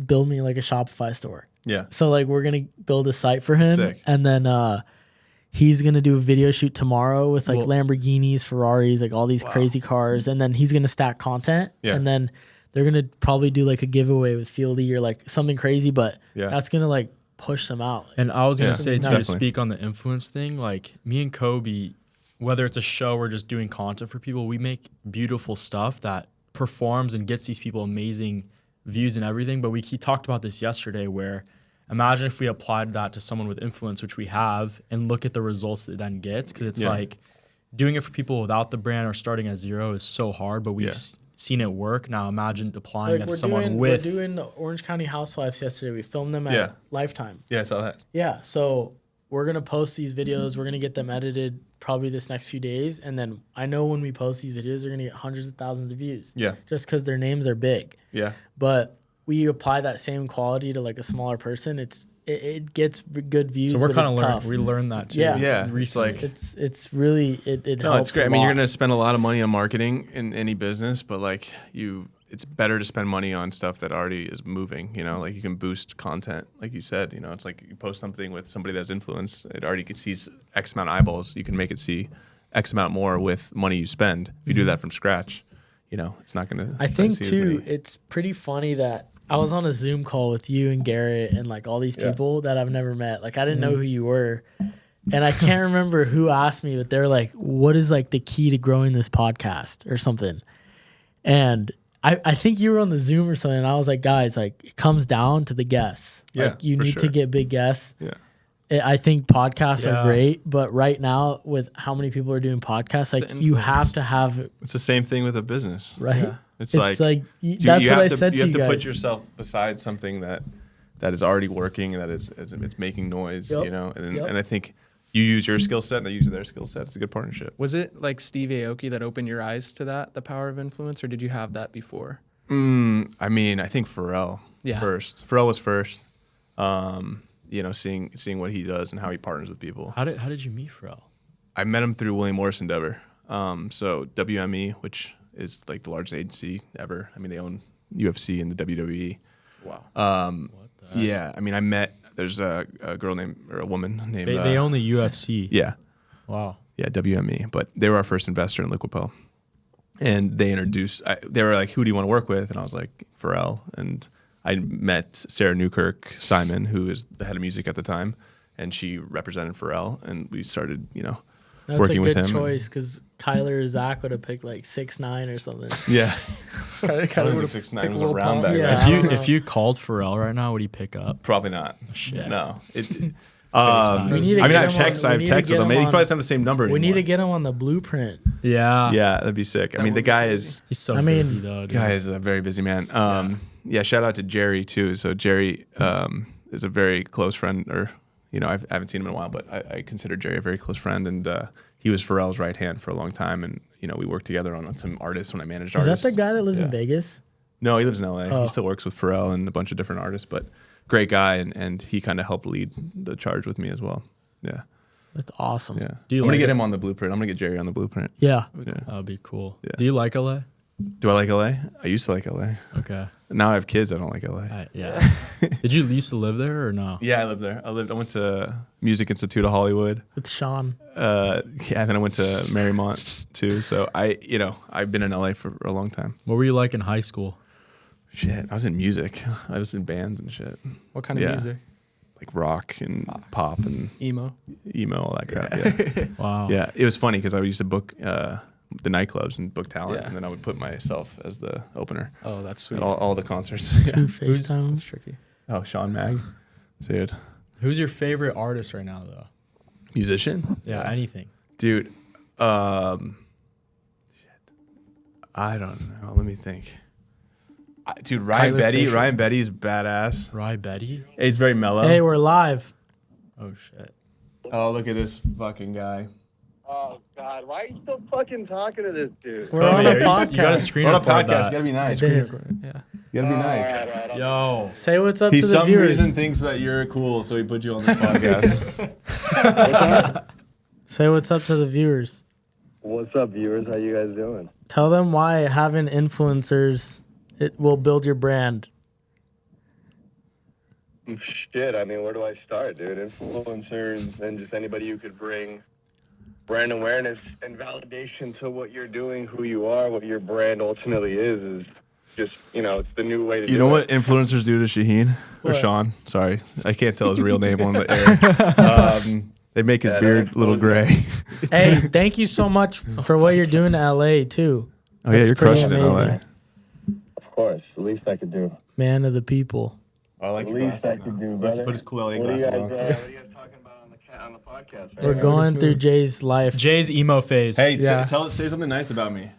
build me like a Shopify store. Yeah. So like we're gonna build a site for him, Sick. and then he's gonna do a video shoot tomorrow with like Well- Lamborghinis, Ferraris, like all these crazy cars, and then he's gonna stack content, Yeah. and then they're gonna probably do like a giveaway with Fieldy or like something crazy, but Yeah. that's gonna like push them out. And I was gonna Yeah, say too, to definitely. speak on the influence thing, like me and Kobe, whether it's a show or just doing content for people, we make beautiful stuff that performs and gets these people amazing views and everything. But he talked about this yesterday, where imagine if we applied that to someone with influence, which we have, and look at the results that it then gets. Because it's Yeah. like doing it for people without the brand or starting at zero is so hard, but we've Yeah. seen it work. Now imagine applying Like that to someone we're with. doing the Orange County Housewives yesterday. We filmed them at Yeah. Lifetime. Yeah, I saw that. Yeah, so we're gonna post these videos. We're gonna get them edited probably this next few days, and then I know when we post these videos, they're gonna get hundreds of thousands of views. Yeah. Just because their names are big. Yeah. But we apply that same quality to like a smaller person. It gets good views. So we're but kind of it's learning. tough. We learned that too. Yeah. Yeah, it's recently. like- It's really it No, helps. it's great. I I mean, you're going to spend a lot of money on marketing in any business, but like it's better to spend money on stuff that already is moving, you know, like you can boost content. Like you said, you know, it's like you post something with somebody that's influence, it already sees X amount of eyeballs. You can make it see X amount more with money you spend. If you do that from scratch, you know, it's not going to. I think too, it's pretty funny that I was on a Zoom call with you and Garrett and like all these people that I've never met. Like I didn't know who you were. And I can't remember who asked me, but they're like, what is like the key to growing this podcast or something? And I think you were on the Zoom or something. And I was like, guys, like it comes down to the guests. Yeah, Like you for need to sure. get big guests. Yeah. I think podcasts Yeah. are great, but right now with how many people are doing podcasts, like an you influence. have to have, It's the same thing with a business. right? Yeah. It's like that's what I said to you You have to guys. put yourself beside something that is already working, that is it's making noise, Yep. you know. And Yep. and I think you use your skill set and they use their skill set. It's a good partnership. Was it like Steve Aoki that opened your eyes to that, the power of influence, or did you have that before? I mean, I think Pharrell Yeah. first. Pharrell was first. You know, seeing what he does and how he partners with people. How did you meet Pharrell? I met him through William Morris Endeavor. So WME, which is like the largest agency ever. I mean, they own UFC and the WWE. Wow. Yeah, I mean, there's a girl named, or a woman named. They own the UFC. Yeah, Wow. yeah, WME. But they were our first investor in Liquipel. And they introduced, they were like, who do you want to work with? And I was like, Pharrell. And I met Sarah Newkirk Simon, who is the head of music at the time. And she represented Pharrell. And we started, you know, That's working a with good him. choice because Kyler or Zach would have picked like 6'9" or something. Yeah. Kyler I don't would've think 6'9" picked was Lil around Pump. back Yeah, then. I don't know. If you called Pharrell right now, would he pick up? Probably not. Shit. No. FaceTime. We need to I mean, get I have him texts. on- I we have need to texts with get him. him He on- probably doesn't have the same number anymore. We need to get him on the blueprint. Yeah. Yeah, that'd be sick. I mean, the guy is He's so I mean, busy though. Dude. a very busy man. Yeah, shout out to Jerry too. So Jerry is a very close friend, or you know, I haven't seen him in a while, but I consider Jerry a very close friend, and he was Pharrell's right hand for a long time, and you know, we worked together on some artists when I managed Is artists. that the guy that lives in Yeah. Vegas? No, he lives in LA. Oh. He still works with Pharrell and a bunch of different artists, but great guy, and he kind of helped lead the charge with me as well. Yeah, That's awesome. yeah. Do you I'm gonna like get it? him on the blueprint. I'm gonna get Jerry on the blueprint. Yeah. Yeah. That would be cool. Yeah. Do you like LA? Do I like LA? I used to like LA. Okay. Now I have kids. I don't like LA. Yeah. Did you used to live there or no? Yeah, I lived there. I went to Music Institute of Hollywood. With Sean. Yeah, and then I went to Marymount too. So I've been in LA for a long time. What were you like in high school? Shit, I was in music. I was in bands and shit, What kind of Yeah. music? like rock and pop and Emo. emo, all that crap. Yeah, Wow. yeah. It was funny because I used to book the nightclubs and book talent, Yeah. and then I would put myself as the opener Oh, that's sweet. at all the concerts. Yeah. Who FaceTime? That's tricky. Oh, Sean Mag. Dude. Who's your favorite artist right now, though? Musician? Yeah, anything. Dude. Shit. I don't know. Let me think. Dude, Ryan Kyler Betty. Fisher. Ryan Betty's badass. Rye Betty? He's very mellow. Hey, we're live. Oh, shit. Oh, look at this fucking guy. Oh God! Why are you still fucking talking to this dude? We're on a You gotta podcast. screen We're on a record podcast. You that. gotta be nice. Did. You Yeah. gotta be nice. All right, Yo. Say what's up He to the some viewers. reason thinks that you're cool, so he put you on this podcast. Say what's up to the viewers. What's up, viewers? How you guys doing? Tell them why having influencers it will build your brand. Shit, I mean, where do I start, dude? Influencers and just anybody who could bring brand awareness and validation to what you're doing, who you are, what your brand ultimately is just, it's the new way to do it. You know what influencers do to Shaheen? Or What? Sean? Sorry. I can't tell his real name on the air. They make his Yeah, beard they're a little exposing gray. Hey, thank you so much for what you're doing to LA too. Oh, yeah, That's you're pretty crushing it in LA. amazing. Of course, the least I could do. Man of the people. I like The least I could do, brother. Put his cool LA What are you glasses guys, on. what are you guys talking about on the podcast? Right We're now? going through Jay's life. Jay's emo phase. Hey, Yeah. say something nice about me.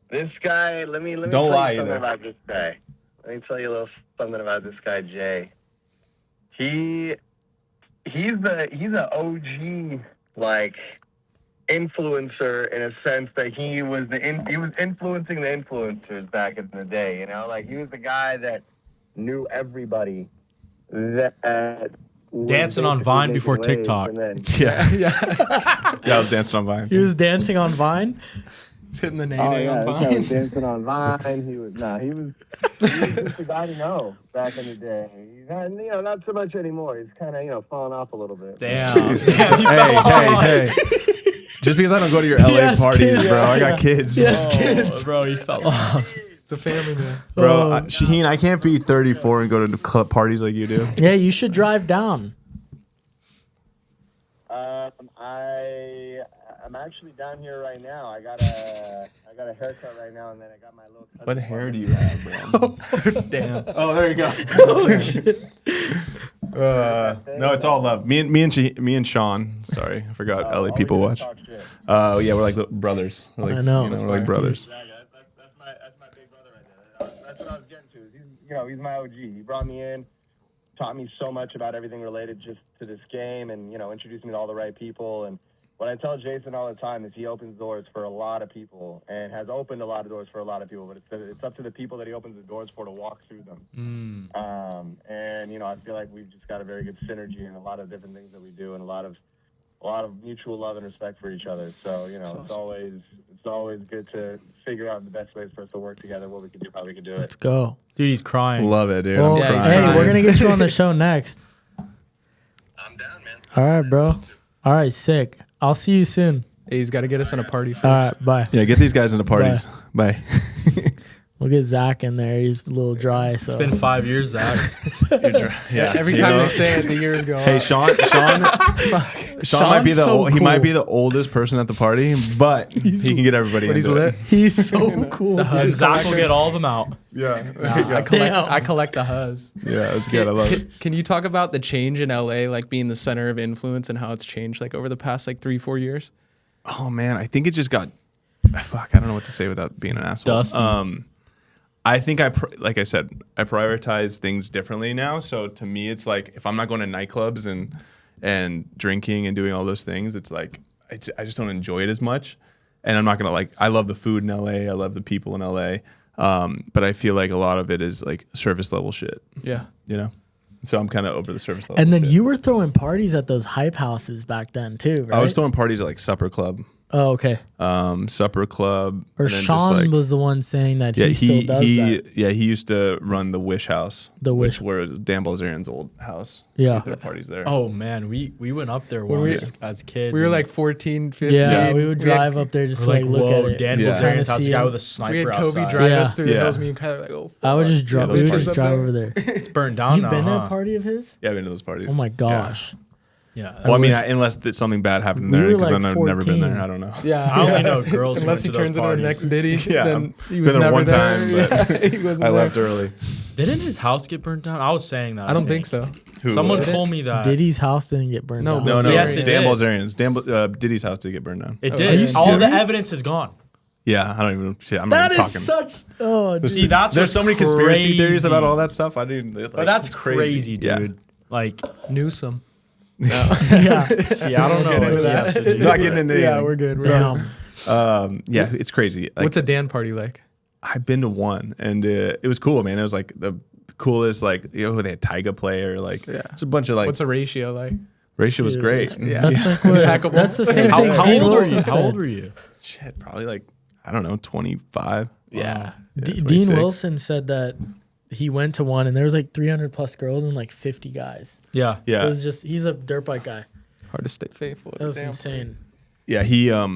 This guy, let me Don't tell lie you something either. about this guy. Let me tell you a little something about this guy, Jay. He's an OG like influencer in a sense that he was influencing the influencers back in the day. Like he was the guy that knew everybody that was Dancing on basically Vine making before waves, TikTok. and then- Yeah. Yeah, I was dancing on Vine. He was dancing on Vine. Hitting the Oh nay yeah, on this guy Vine. was dancing on Vine. He was just the guy to know back in the day. He's not so much anymore. He's kind of falling off a little bit. Damn. Damn, you fell off. Hey. Just because I don't go to your LA Yes, parties, kids. bro. I got kids. Yes, Oh, kids. bro, you fell off. It's a family man. Bro, Oh. Shaheen, I can't be 34 and go to club parties like you do. Yeah, you should drive down. I'm actually down here right now. I got a haircut right now, and then I got my little. What hair do you have, bro? Damn. Oh, there you go. No, it's all love. Me and Sean. Sorry, I forgot. LA people watch. Yeah, we're like little brothers. We're like, I know. we're like brothers. That's my big brother right there. That's what I was getting to. He's my OG. He brought me in, taught me so much about everything related just to this game, and introduced me to all the right people. And what I tell Jason all the time is he opens doors for a lot of people and has opened a lot of doors for a lot of people. But it's up to the people that he opens the doors for to walk through them. And I feel like we've just got a very good synergy in a lot of different things that we do, and a lot of mutual love and respect for each other. So it's always good to figure out the best ways for us to work together, what we can do, how we can do it. Let's go. Dude, he's crying. Love it, dude. Well, I'm Yeah, he's crying. hey, crying. we're going to get you on the show next. I'm down, man. All right, bro. All right, sick. I'll see you soon. Hey, he's got to get us in a party first. All right, bye. Yeah, get these guys into parties. Bye. We'll get Zach in there. He's a little dry. So It's been 5 years, Zach. Yeah. Every See, time though? they say it, the years go Hey, up. Sean might be Sean's the so he might cool. be the oldest person at the party, but he can get everybody But he's into lit. it. he's so cool. And Zach will get all of them out. Yeah. I collect the huzz. Yeah, that's good. I love it. Can you talk about the change in LA, like being the center of influence, and how it's changed like over the past like 3-4 years? Oh man, I think it just got fuck. I don't know what to say without being an asshole. Dusty. I think like I said, I prioritize things differently now. So to me, it's like if I'm not going to nightclubs and drinking and doing all those things, it's like I just don't enjoy it as much. And I'm not gonna I love the food in LA. I love the people in LA. But I feel like a lot of it is like service level shit. Yeah. So I'm kind of over the service level. And then shit. you were throwing parties at those hype houses back then too, right? I was throwing parties at like Supper Club. Oh, okay. Supper Club. Or and then just, Sean like, was the one saying that he still does that. Yeah, he used to run the Wish House. The Wish- where it was Dan Bilzerian's old house. Yeah. There were parties there. Oh, man. We went up there Were we- once as kids. We were and like 14, 15. Yeah, we would had- drive up there just we're like look whoa, at it. Dan Yeah. Bilzerian's house, see guy him. with a sniper We had Kobe outside. drive Yeah. us through the Yeah. hills. Me and Kyler like, oh, I would fuck. just drive. those we would just parties. drive over there. It's burned down You've now, been to huh? a party of his? Yeah, I've been to those parties. Oh my gosh. Yeah. Well, I mean, was- unless something bad happened We there, were, because like, I've never been 14. there. I don't know. Yeah. I only know girls who Unless went he to those turns into the parties. next Diddy, Yeah, then I've he was been there never one there. time, but Yeah, he wasn't I there. left early. Didn't his house get burnt down? I was saying that. I don't think so. Who? Someone Did it? told me that. Diddy's house didn't get burned No, down. No, no. Yes, it Dan did. Bilzerian's. Diddy's house did get burned down. It Oh, did. are you All the serious? evidence is gone. Yeah, I don't even. Shit, I'm That not even is talking. such. Oh, dude. See, that's There's what's so many conspiracy crazy. theories about all that stuff. I didn't. Like, But that's it's crazy, Yeah. dude. Like, Newsom. yeah. see, I don't know. into what he that. has to do, Not but- getting into Yeah, anything. we're good. Damn. Yeah, it's crazy. Like, What's a Dan party like? I've been to one, and it was cool, man. It was like the coolest, like they had Tyga play or like Yeah. it's a bunch of like What's a ratio like? ratio was great. Yeah. That's like what. Impeccable. That's the same How, thing. how Dean old were Wilson you? said. How old were you? Shit, probably like I don't know, 25. Yeah. Dean 26. Wilson said that he went to one and there was like 300 plus girls and like 50 guys. Yeah. It Yeah, was just he's a dirt bike guy. Hard to stay faithful. at That a was damn insane. yeah. He had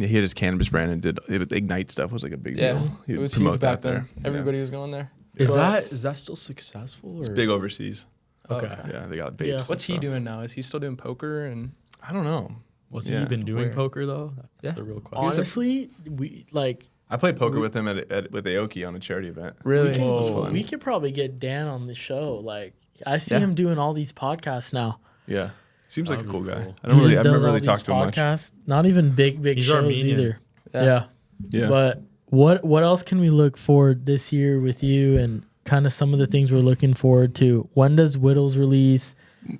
his cannabis brand and did Ignite stuff was like a big Yeah, deal. He it would was promote huge back that then. there. Everybody was going there. Is But- that still successful? Or? It's big overseas. Okay. Yeah, they got vapes. Yeah. and What's he stuff. doing now? Is he still doing poker and? I don't know. Was Yeah. he even doing Where? poker though? That's Yeah. the real question. Honestly, we like I played poker with him with Aoki on a charity event. Really? we, can, Whoa. we could probably get Dan on the show. Like I see Yeah. him doing all these podcasts now. Yeah, seems like a That'd cool be guy. cool. I don't really, Just I've does never all really these talked to him much. podcasts. Not even big He's shows Armenian. either. Yeah. Yeah. But what else can we look forward this year with you and kind of some of the things we're looking forward to? When does Whittles release?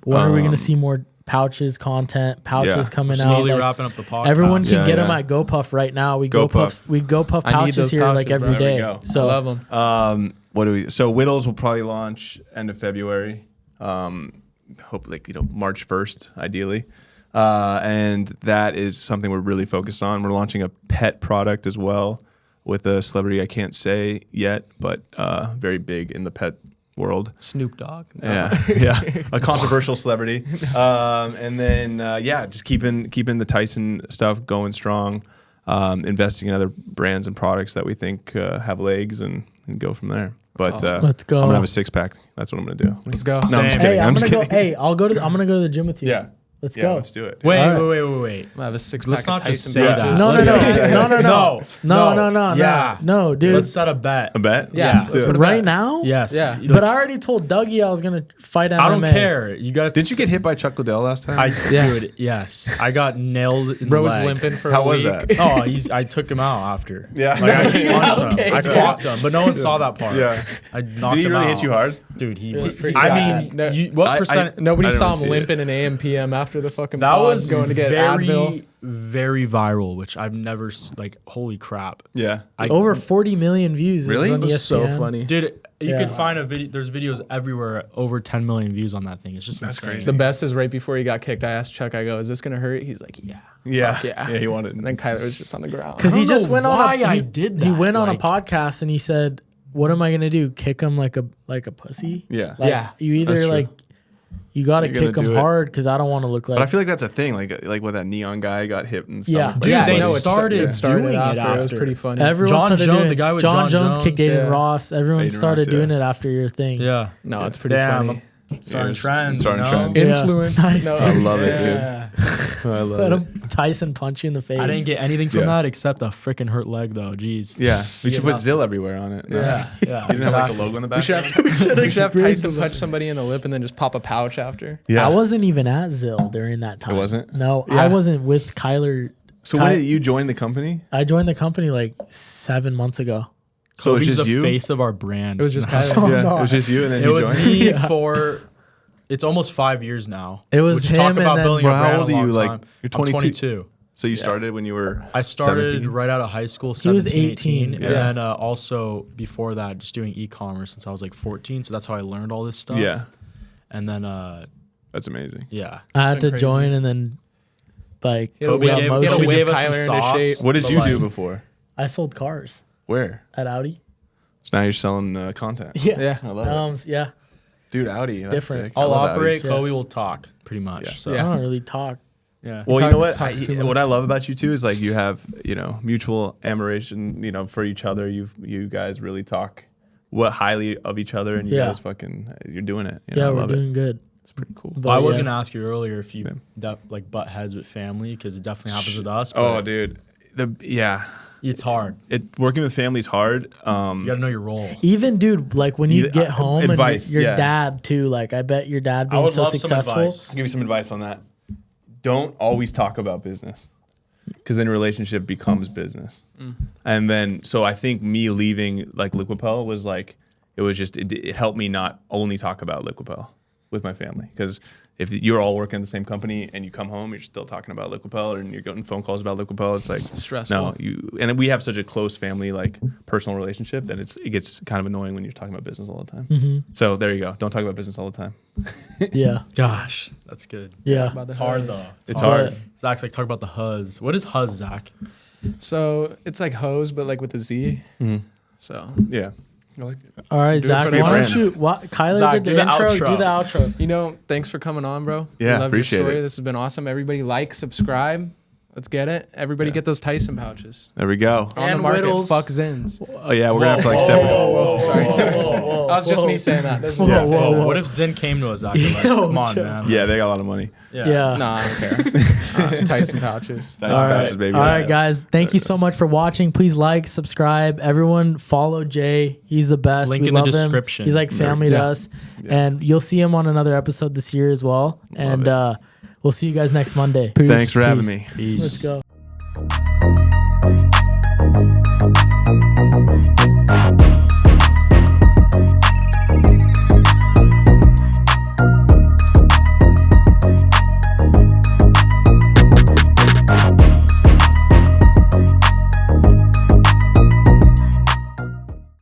When are we going to see more pouches content? Pouches coming out. Slowly Like, wrapping up the podcast. everyone can Yeah, get yeah. them at GoPuff right now. We GoPuff. GoPuff I need pouches those here like pouches, every bro. There we day. go. So I love them. What do we? So Whittles will probably launch end of February. Hope March 1st, ideally. And that is something we're really focused on. We're launching a pet product as well with a celebrity I can't say yet, but very big in the pet world. Snoop Dogg. No. Yeah, yeah, a controversial celebrity. And then just keeping the Tyson stuff going strong. Investing in other brands and products that we think have legs and go from there. But awesome. Let's go. I'm gonna have a 6-pack. That's what I'm gonna do. Let's go. No, I'm just Same. kidding. Hey, I'm I'm just gonna go. kidding. Hey, I'm gonna go to the gym with you. Yeah, Let's yeah, go. let's do it. Wait, All right. wait. I have a 6-pack Let's of not just Tyson say that. pouches. No, no, Let's no, say that. no, Yeah. no, dude. Let's set a bet. A bet? Yeah, let's do let's it. put a right bet. now? Yes. Yeah. But I already told Dougie I was gonna fight MMA. I don't care. You got. Did you get hit by Chuck Liddell last time? Dude, yes. I got nailed in Bro the was leg. limping for How a was week. that? Oh, I took him out after. Yeah. Like, I just punched Okay, him. I yeah. clocked him, but no one saw that part. Yeah. I knocked Did he him really out. hit you hard? Dude, he It was was. pretty I bad. mean, No, what percent? Nobody I didn't saw see him it. limping in AM PM after the fucking That pod was going to get very, Advil. very viral, which I've never holy crap. Yeah. Over Over 40 million views. This Really? is on It was so ESPN. funny. dude, you Yeah. could find a video. There's videos everywhere over 10 million views on that thing. It's just That's insane. crazy. The best is right before he got kicked. I asked Chuck, I go, "Is this gonna hurt?" He's like, "Yeah." Yeah. Yeah. Yeah. He wanted. And then Kyler was just on the ground. Because I he don't just know went why on. I did He that, went on a like- podcast and he said, "What am I gonna do? Kick him like a pussy? Yeah. Like, Yeah, You that's either true. like you got to You're gonna kick him do it. hard because I don't want to look like. But I feel like that's a thing. Like when that neon guy got hit and stuff. Yeah. Dude, yeah, they no, started it started doing it after. It was after. pretty funny. Everyone John started Jones, doing the guy with John John Jones kicked Jones, Aiden yeah. Ross. Everyone Aiden started Ross, yeah. doing it after your thing. Yeah. No, it's pretty Damn. funny. Starting it's trends. starting you know? trends. Yeah. Influence. Nice, No. I love it, dude. Yeah. I Let love it. him Tyson punch you in the face. I didn't get anything from Yeah. that except a freaking hurt leg, though. Jeez. Yeah. We should Yeah. put Zill everywhere on it. No. Yeah. You didn't have like the logo in the back. We should have Tyson punch somebody in the lip and then just pop a pouch after. Yeah. I wasn't even at Zill during that time. wasn't? No, Yeah. I wasn't with Kyler. So when did you join the company? I joined the company like 7 months ago. So it's Kobe's just the you? face of our brand. It was just No. Kyler. Yeah. no. It was just you and then It you was joined? me for. It's almost 5 years now. It was which him talk and about then- building Bro, a how brand old a are you? long Like, time. you're I'm 22? 22. So you started when you were I started 17? right out of high school, He was 17, 18, 18, and yeah. then also before that, just doing e-commerce since I was like 14. So that's how I learned all this stuff. Yeah. And then, That's amazing. yeah. I had to been crazy. join and then like He had to Kobe whip- gave, he had to Kobe whip gave us some Kyler into sauce. shape. What did but, you like, do before? I sold cars Where? at Audi. So now you're selling content. Yeah. I love it. Yeah. Dude, Audi. That's different. sick. I I'll love operate. Audis. Yeah. Kobe will talk pretty much. Yeah. So I Yeah. don't really talk. yeah. Well, you Talk- know what? talks too much. What I love about you two is like you have, mutual admiration, for each other. You guys really talk highly of each other, and you Yeah. guys you're doing it. Yeah, I we're love doing it. good. It's pretty cool. But I was yeah. gonna ask you earlier if you butt heads with family because it definitely happens with us. But Oh, dude. Yeah. It's hard. Working with family is hard. You gotta know your role. Even dude, like when you get home advice, and your yeah. dad too. Like I bet your dad I being would so love some successful. advice. I'll give you some advice on that. Don't always talk about business, because then relationship becomes business. And then, so I think me leaving like Liquipel was like, it helped me not only talk about Liquipel with my family, because if you're all working at the same company and you come home, you're still talking about Liquipel and you're getting phone calls about Liquipel. It's like Stressful. And we have such a close family, like personal relationship, that it gets kind of annoying when you're talking about business all the time. So there you go. Don't talk about business all the time. Yeah. Gosh, that's good. Yeah. About the It's hard hose. though. It's hard. Zach's like, talk about the huzz. What is huzz, Zach? So it's like hose, but like with a Z. So Yeah. I like it. All right, Do it Zach. for your Why don't brand. you? Kyler Zach, did do the the intro. outro. Do the outro. thanks for coming on, bro. Yeah, we love appreciate your story. it. This has been awesome. Everybody like, subscribe. Let's get it. Everybody get those Tyson pouches. There we go. On the And market. Whittles. Fuck Zins. Oh yeah, we're gonna have to like separate. Sorry. That was just me saying that. That's just me Yeah. saying that. What if Zen came to us, Zach? Like, come on, man. Yeah, they got a lot of money. Yeah. Nah, I don't care. Tyson pouches. Nice All right. patches, baby. All right, guys. Thank you so much for watching. Please like, subscribe. Everyone follow Jay. He's the best. Link we in the love description. Him. He's like family to us. And you'll see him on another episode this year as well. And we'll see you guys next Monday. Thanks for having me. Peace. Let's go.